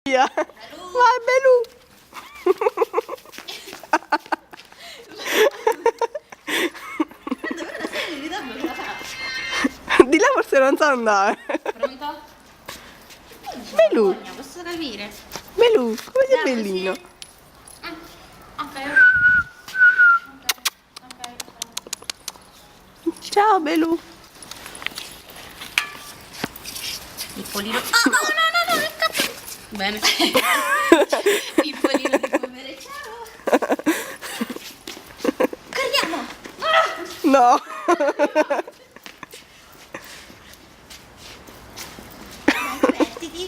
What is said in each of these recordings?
Via. Vai Belù. Di là forse non sa andare. Pronto? Belù. Posso capire? Belù, come sei Dai, bellino. sì. Ok. Ciao Belù. Il polino. Oh, no, che cazzo. Bene. Il polino di polvere. Ciao. Corriamo. No. Divertiti.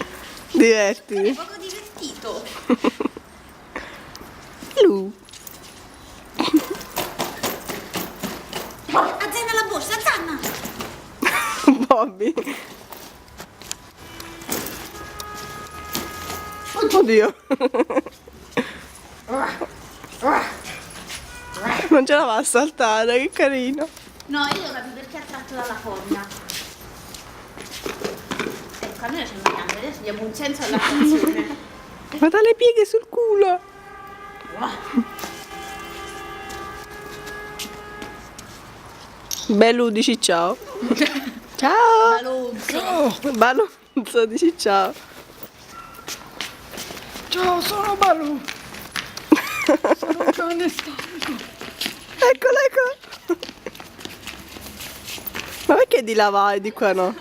Divertiti. Poco divertito. Belù. Azzanna la borsa, azzanna. Bobby. Oddio. Non ce la va a saltare, che carino. No, io devo capire perché è attratto dalla foglia. Ecco, a noi ci andiamo, adesso diamo un senso all'attrazione. Guarda le pieghe sul culo. Belù, dici ciao. Ciao. Balonzo. Balonzo, dici ciao. Ciao, sono Balù. Sono un cane stanco. Eccolo, eccolo. Ma perché di là vai, di qua no?